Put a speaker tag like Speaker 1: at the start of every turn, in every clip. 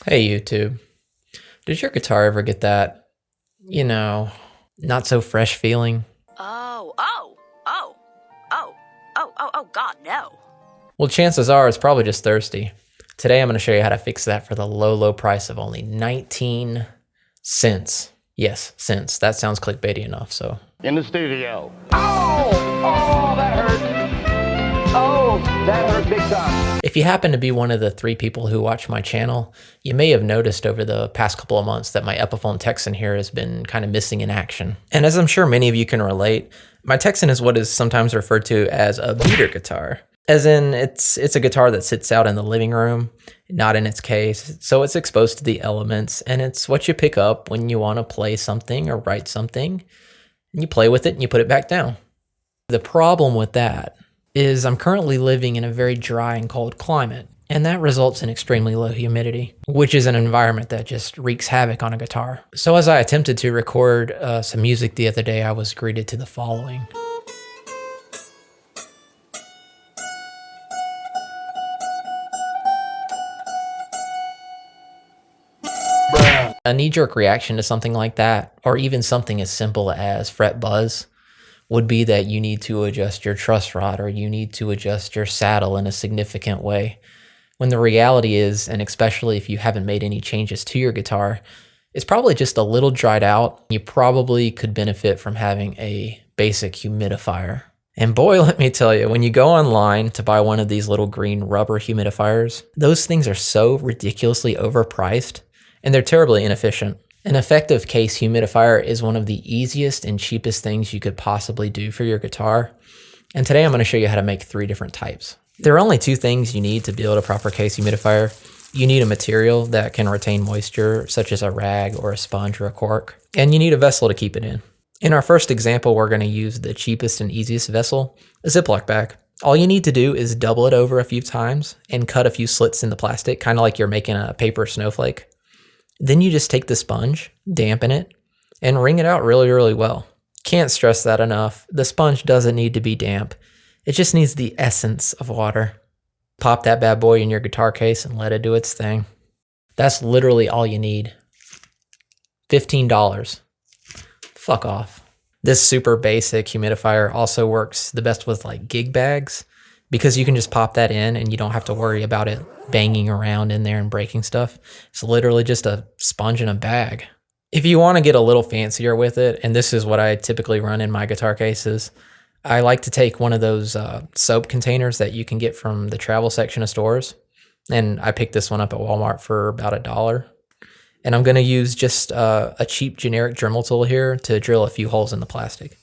Speaker 1: Hey YouTube, does your guitar ever get that, you know, not so fresh feeling?
Speaker 2: God, no.
Speaker 1: Well, chances are it's probably just thirsty. Today I'm going to show you how to fix that for the low, low price of only 19 cents. Yes, cents. That sounds clickbaity enough, so.
Speaker 3: In the studio. Oh! Oh, that hurt. Oh, that hurt big time.
Speaker 1: If you happen to be one of the 3 people who watch my channel, you may have noticed over the past couple of months that my Epiphone Texan here has been kind of missing in action. And as I'm sure many of you can relate, my Texan is what is sometimes referred to as a beater guitar. As in, it's a guitar that sits out in the living room, not in its case, so it's exposed to the elements, and it's what you pick up when you want to play something or write something, and you play with it and you put it back down. The problem with that is I'm currently living in a very dry and cold climate, and that results in extremely low humidity, which is an environment that just wreaks havoc on a guitar. So as I attempted to record some music the other day, I was greeted to the following. A knee-jerk reaction to something like that, or even something as simple as fret buzz, would be that you need to adjust your truss rod or you need to adjust your saddle in a significant way. When the reality is, and especially if you haven't made any changes to your guitar, it's probably just a little dried out. You probably could benefit from having a basic humidifier. And boy, let me tell you, when you go online to buy one of these little green rubber humidifiers, those things are so ridiculously overpriced and they're terribly inefficient. An effective case humidifier is one of the easiest and cheapest things you could possibly do for your guitar. And today I'm going to show you how to make 3 different types. There are only 2 things you need to build a proper case humidifier. You need a material that can retain moisture, such as a rag or a sponge or a cork. And you need a vessel to keep it in. In our first example, we're going to use the cheapest and easiest vessel, a Ziploc bag. All you need to do is double it over a few times and cut a few slits in the plastic, kind of like you're making a paper snowflake. Then you just take the sponge, dampen it, and wring it out really, really well. Can't stress that enough. The sponge doesn't need to be damp. It just needs the essence of water. Pop that bad boy in your guitar case and let it do its thing. That's literally all you need. $15. Fuck off. This super basic humidifier also works the best with like gig bags because you can just pop that in and you don't have to worry about it banging around in there and breaking stuff. It's literally just a sponge in a bag. If you want to get a little fancier with it, and this is what I typically run in my guitar cases, I like to take one of those soap containers that you can get from the travel section of stores. And I picked this one up at Walmart for about $1. And I'm going to use just a cheap generic Dremel tool here to drill a few holes in the plastic.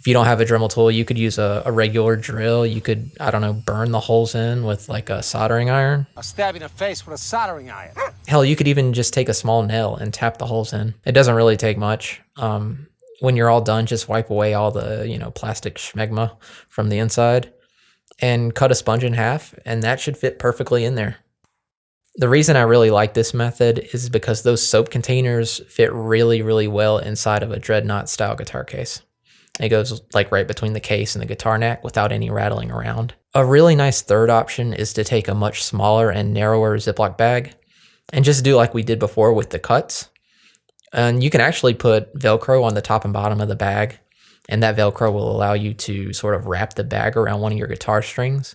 Speaker 1: If you don't have a Dremel tool, you could use a regular drill. You could, I don't know, burn the holes in with like a soldering iron.
Speaker 4: I'll stab you in the face with a soldering iron.
Speaker 1: Hell, you could even just take a small nail and tap the holes in. It doesn't really take much. When you're all done, just wipe away all the, plastic schmegma from the inside and cut a sponge in half, and that should fit perfectly in there. The reason I really like this method is because those soap containers fit really, really well inside of a dreadnought style guitar case. It goes like right between the case and the guitar neck without any rattling around. A really nice third option is to take a much smaller and narrower Ziploc bag and just do like we did before with the cuts. And you can actually put Velcro on the top and bottom of the bag, and that Velcro will allow you to sort of wrap the bag around one of your guitar strings,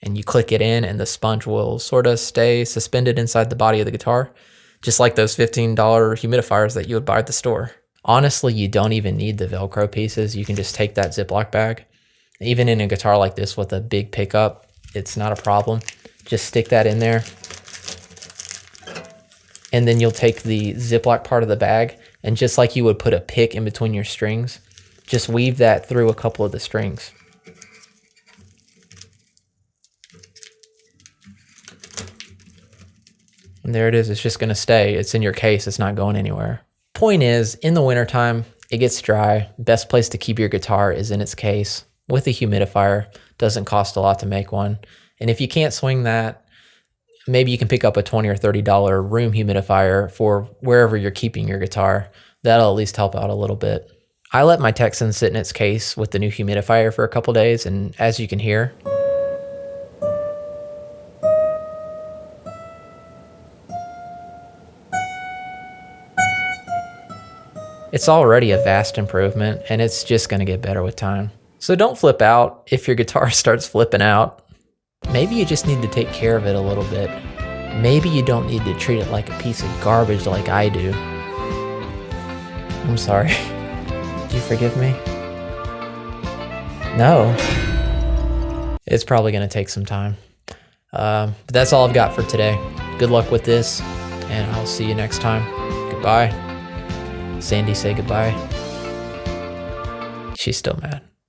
Speaker 1: and you click it in and the sponge will sort of stay suspended inside the body of the guitar, just like those $15 humidifiers that you would buy at the store. Honestly, you don't even need the Velcro pieces. You can just take that Ziploc bag. Even in a guitar like this with a big pickup, it's not a problem. Just stick that in there. And then you'll take the Ziploc part of the bag, and just like you would put a pick in between your strings, just weave that through a couple of the strings. And there it is. It's just going to stay. It's in your case. It's not going anywhere. Point is, in the wintertime, it gets dry. Best place to keep your guitar is in its case with a humidifier. Doesn't cost a lot to make one. And if you can't swing that, maybe you can pick up a $20 or $30 room humidifier for wherever you're keeping your guitar. That'll at least help out a little bit. I let my Texan sit in its case with the new humidifier for a couple days, and as you can hear, It's already a vast improvement, and it's just going to get better with time. So don't flip out if your guitar starts flipping out. Maybe you just need to take care of it a little bit. Maybe you don't need to treat it like a piece of garbage like I do. I'm sorry. Do you forgive me? No. It's probably going to take some time. But that's all I've got for today. Good luck with this, and I'll see you next time. Goodbye. Sandy, say goodbye. She's still mad.